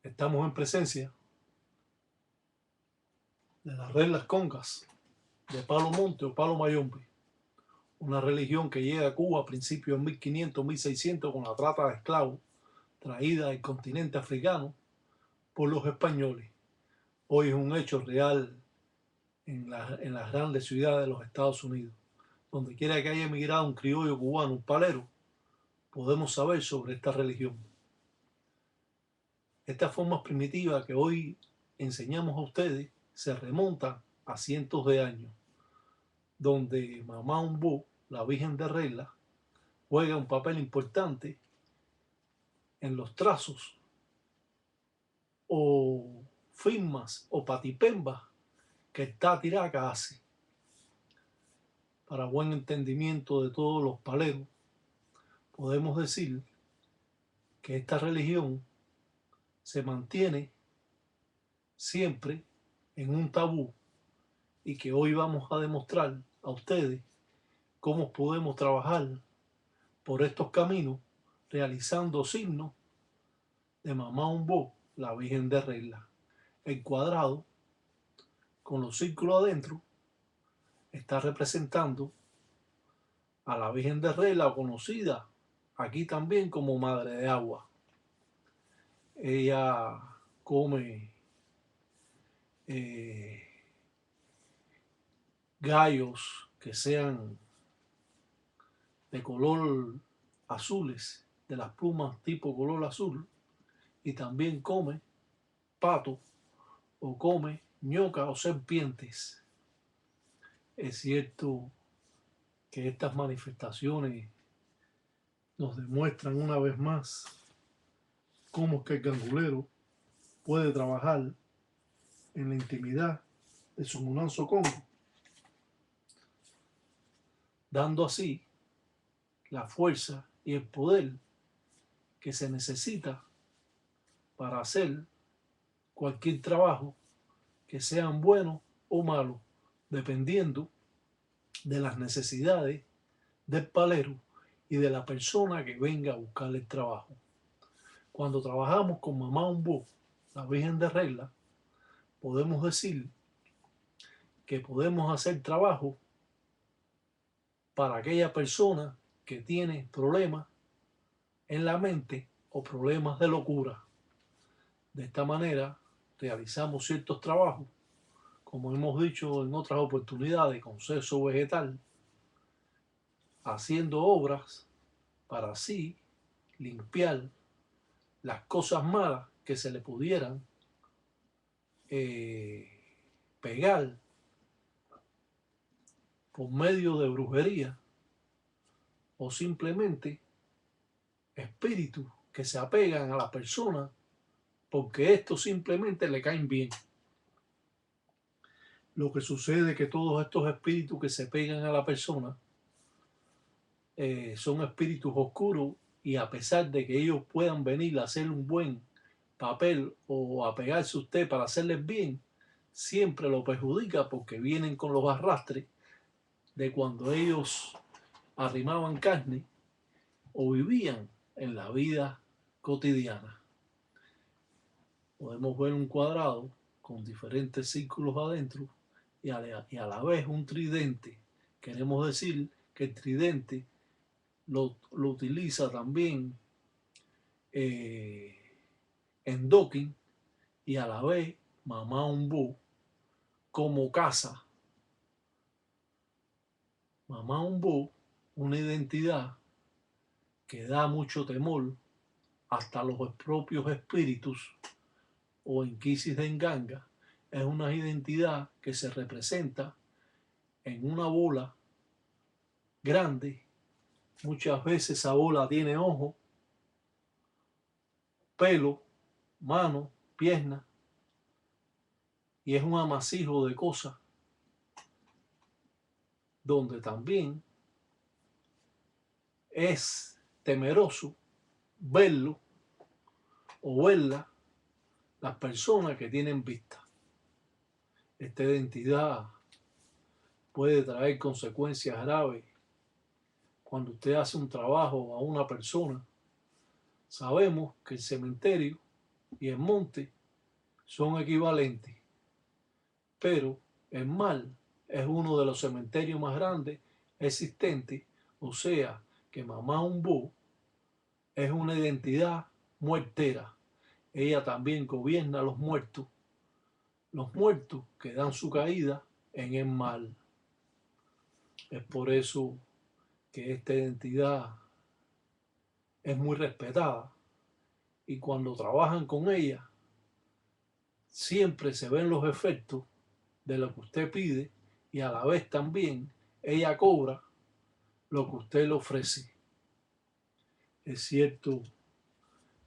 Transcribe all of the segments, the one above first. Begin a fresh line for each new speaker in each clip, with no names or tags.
Estamos en presencia de las reglas concas de Palo Monte o Palo Mayombe, una religión que llega a Cuba a principios de 1500, 1600 con la trata de esclavos traída del continente africano por los españoles. Hoy es un hecho real en las grandes ciudades de los Estados Unidos. Donde quiera que haya emigrado un criollo cubano, un palero, podemos saber sobre esta religión. Estas formas primitivas que hoy enseñamos a ustedes se remontan a cientos de años, donde Mamá Umbó, la Virgen de Regla, juega un papel importante en los trazos o firmas o patipembas que el Tatiraca hace. Para buen entendimiento de todos los paleros, podemos decir que esta religión se mantiene siempre en un tabú y que hoy vamos a demostrar a ustedes cómo podemos trabajar por estos caminos realizando signos de Mamá Umbó, la Virgen de Regla. El cuadrado con los círculos adentro está representando a la Virgen de Regla, conocida aquí también como Madre de Agua. Ella come gallos que sean de color azules, de las plumas tipo color azul, y también come pato o come ñoca o serpientes. Es cierto que estas manifestaciones nos demuestran una vez más cómo es que el gangulero puede trabajar en la intimidad de su Munanzo Congo, dando así la fuerza y el poder que se necesita para hacer cualquier trabajo, que sean buenos o malos, dependiendo de las necesidades del palero y de la persona que venga a buscar el trabajo. Cuando trabajamos con Mamá Umbó, la Virgen de Regla, podemos decir que podemos hacer trabajo para aquella persona que tiene problemas en la mente o problemas de locura. De esta manera realizamos ciertos trabajos, como hemos dicho en otras oportunidades, con sexo vegetal, haciendo obras para así limpiar las cosas malas que se le pudieran pegar por medio de brujería o simplemente espíritus que se apegan a la persona porque estos simplemente le caen bien. Lo que sucede es que todos estos espíritus que se pegan a la persona son espíritus oscuros, y a pesar de que ellos puedan venir a hacer un buen papel o a pegarse a usted para hacerles bien, siempre lo perjudica porque vienen con los arrastres de cuando ellos arrimaban carne o vivían en la vida cotidiana. Podemos ver un cuadrado con diferentes círculos adentro y a la vez un tridente. Queremos decir que el tridente lo utiliza también en docking, y a la vez Mamá Umbó como casa. Mamá Umbó, una identidad que da mucho temor hasta los propios espíritus o inquisis de Nganga. Es una identidad que se representa en una bola grande. Muchas veces esa bola tiene ojos, pelo, mano, pierna, y es un amasijo de cosas donde también es temeroso verlo o verla las personas que tienen vista. Esta identidad puede traer consecuencias graves cuando usted hace un trabajo a una persona. Sabemos que el cementerio y el monte son equivalentes, pero el mar es uno de los cementerios más grandes existentes, o sea que Mamá Humbo es una identidad muertera. Ella también gobierna a los muertos que dan su caída en el mar. Es por eso que esta identidad es muy respetada y cuando trabajan con ella siempre se ven los efectos de lo que usted pide y a la vez también ella cobra lo que usted le ofrece. Es cierto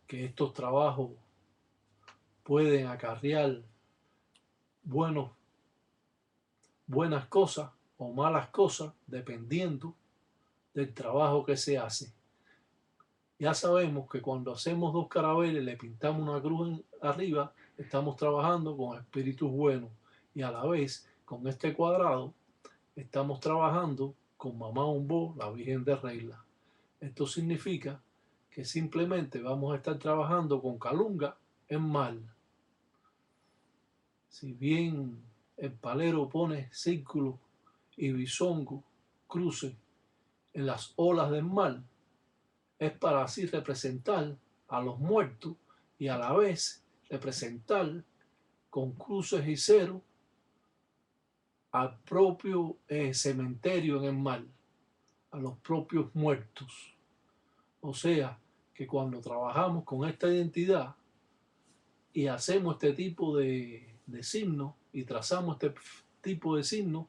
que estos trabajos pueden acarrear buenas cosas o malas cosas dependiendo del trabajo que se hace. Ya sabemos que cuando hacemos 2 carabeles, le pintamos una cruz arriba, estamos trabajando con espíritus buenos y a la vez con este cuadrado estamos trabajando con Mamá Humbo, la Virgen de Regla. Esto significa que simplemente vamos a estar trabajando con Calunga en mal. Si bien el palero pone círculos y bisongo, cruces en las olas del mar, es para así representar a los muertos y a la vez representar con cruces y ceros al propio cementerio en el mar, a los propios muertos. O sea, que cuando trabajamos con esta identidad y hacemos este tipo de signos y trazamos este tipo de signos,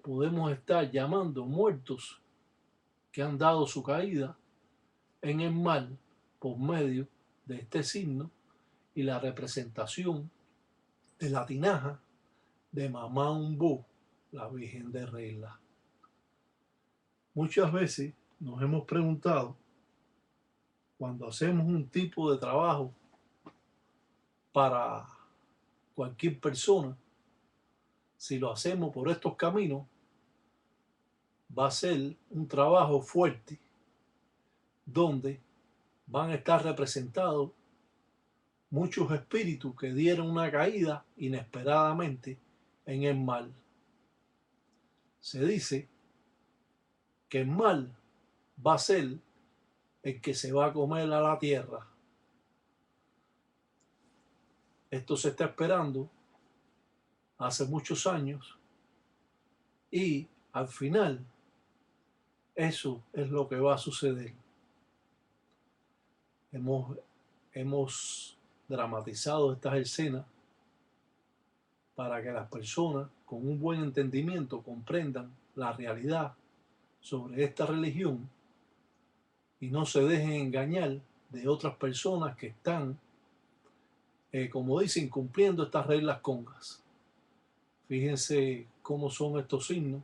podemos estar llamando muertos que han dado su caída en el mar por medio de este signo y la representación de la tinaja de Mamá Humbo, la Virgen de Regla. Muchas veces nos hemos preguntado, cuando hacemos un tipo de trabajo para cualquier persona, si lo hacemos por estos caminos, va a ser un trabajo fuerte, donde van a estar representados muchos espíritus que dieron una caída inesperadamente en el mar. Se dice que el mar va a ser el que se va a comer a la tierra. Esto se está esperando hace muchos años y al final eso es lo que va a suceder. Hemos dramatizado estas escenas para que las personas con un buen entendimiento comprendan la realidad sobre esta religión y no se dejen engañar de otras personas que están, como dicen, cumpliendo estas reglas congas. Fíjense cómo son estos signos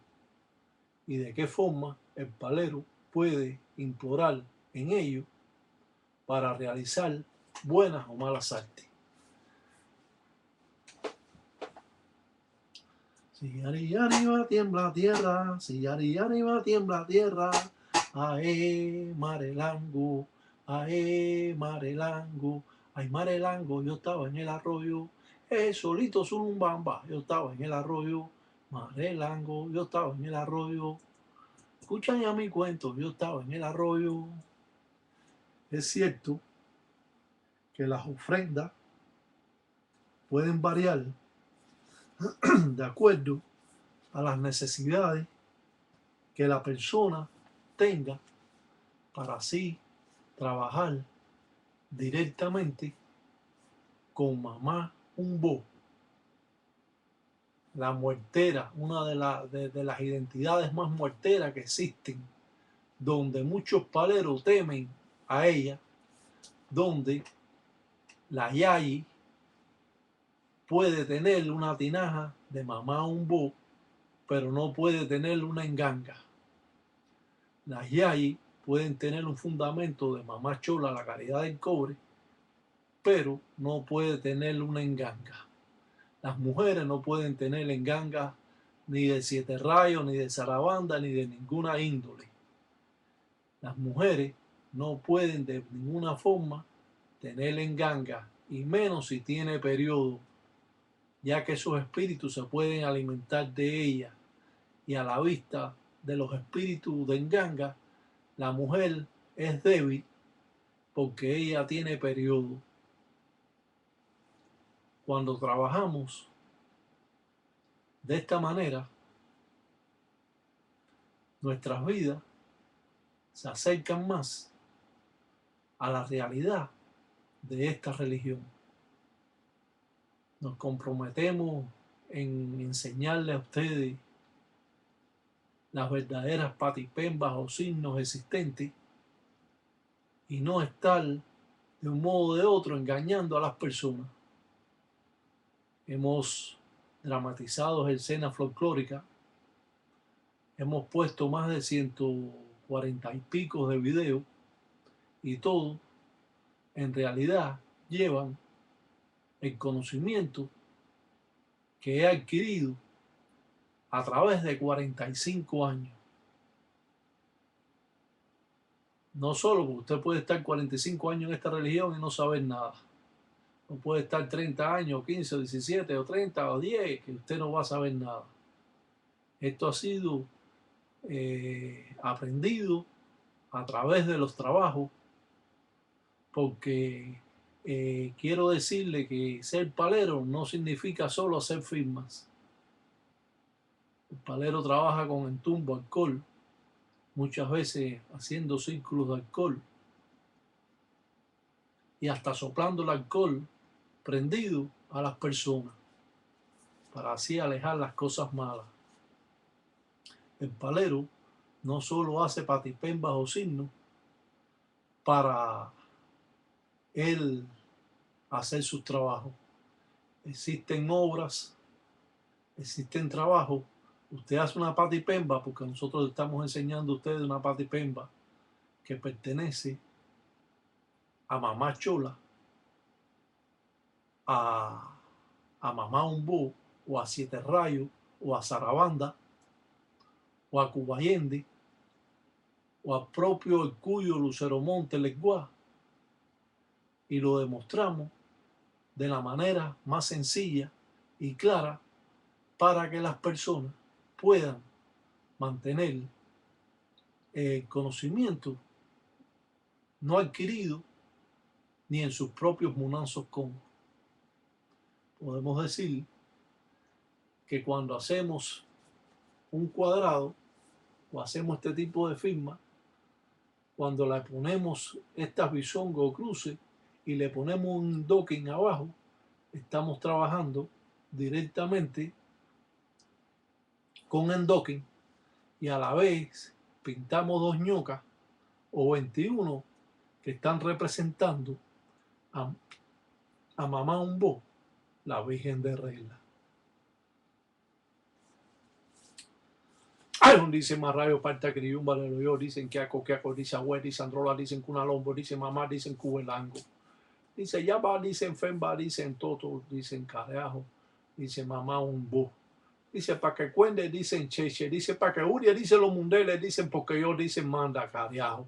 y de qué forma el palero puede implorar en ellos para realizar buenas o malas artes. Si yari yari va tiembla tierra, si yari yari va tiembla tierra, ae marelango, ae marelango, ay marelango, yo estaba en el arroyo, solito zulumbamba, yo estaba en el arroyo, marelango, yo estaba en el arroyo, escuchan ya mi cuento, yo estaba en el arroyo. Es cierto que las ofrendas pueden variar de acuerdo a las necesidades que la persona tenga para así trabajar directamente con Mamá Humbo, la muertera, una de las identidades más muerteras que existen, donde muchos paleros temen a ella, donde la yayi puede tener una tinaja de Mamá Humbo, pero no puede tener una enganga. Las yayi pueden tener un fundamento de Mamá Chola, la caridad del cobre, pero no puede tener una enganga. Las mujeres no pueden tener enganga ni de 7 rayos, ni de zarabanda, ni de ninguna índole. Las mujeres no pueden de ninguna forma tener enganga y menos si tiene periodo, ya que esos espíritus se pueden alimentar de ella, y a la vista de los espíritus de Nganga, la mujer es débil porque ella tiene periodo. Cuando trabajamos de esta manera, nuestras vidas se acercan más a la realidad de esta religión. Nos comprometemos en enseñarle a ustedes las verdaderas patipembas o signos existentes y no estar de un modo o de otro engañando a las personas. Hemos dramatizado escenas folclóricas, hemos puesto más de 140 y pico de videos y todo en realidad llevan el conocimiento que he adquirido a través de 45 años. No solo porque usted puede estar 45 años en esta religión y no saber nada. No puede estar 30 años, 15, o 17, o 30, o 10, que usted no va a saber nada. Esto ha sido aprendido a través de los trabajos, porque quiero decirle que ser palero no significa solo hacer firmas. El palero trabaja con entumbo, alcohol, muchas veces haciendo círculos de alcohol y hasta soplando el alcohol prendido a las personas para así alejar las cosas malas. El palero no solo hace patipembas o signos para él hacer sus trabajos. Existen obras, existen trabajos. Usted hace una patipemba porque nosotros estamos enseñando a ustedes una patipemba que pertenece a Mamá Chola, a Mamá Umbó, o a Siete Rayos, o a Sarabanda, o a Cubayende, o al propio el Cuyo Lucero Monte Leguá, y lo demostramos de la manera más sencilla y clara para que las personas puedan mantener el conocimiento no adquirido ni en sus propios munanzos congos. Podemos decir que cuando hacemos un cuadrado o hacemos este tipo de firma, cuando le ponemos estas bisongas o cruces y le ponemos un docking abajo, estamos trabajando directamente con el docking y a la vez pintamos dos ñocas o 21 que están representando a Mamá Umbó, la Virgen de Regla. Ay, dice Marrayo, Parta, Criyumba, Leloyo, dicen Kiaco, dice Agüe, dice Androla, dicen Cunalombo, dice Mamá, dicen Cubelango. Dice Yaba, dicen Femba, dicen Toto, dicen Careajo, dice Mamá Umbó. Dice pa' que cuende, dicen Cheche, dice pa' que Uria, dice los mundeles, dicen porque yo, dicen Manda, Careajo.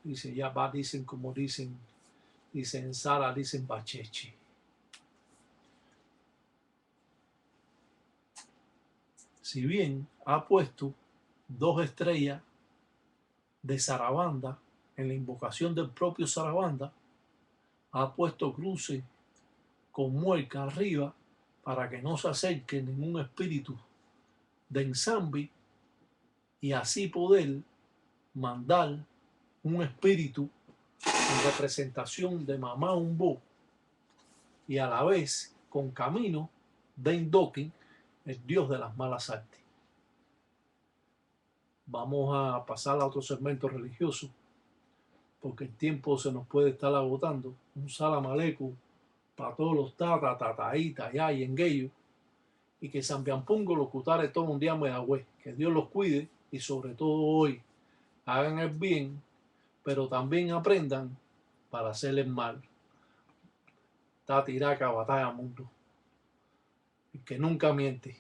Dice Yaba, dicen como dicen Sara, dicen Bacheche. Si bien ha puesto dos estrellas de Sarabanda en la invocación del propio Sarabanda, ha puesto cruces con mueca arriba para que no se acerque ningún espíritu de Nsambi y así poder mandar un espíritu en representación de Mamá Umbó y a la vez con camino de Indokin, el dios de las malas artes. Vamos a pasar a otro segmento religioso porque el tiempo se nos puede estar agotando. Un salam aleikum para todos los tata, tataíta, ya y engueyo, y que San Piampungo los cutare todo un día me agüe. Que Dios los cuide y sobre todo hoy hagan el bien, pero también aprendan para hacer el mal. Tatiraca, batalla mundo. Y que nunca miente.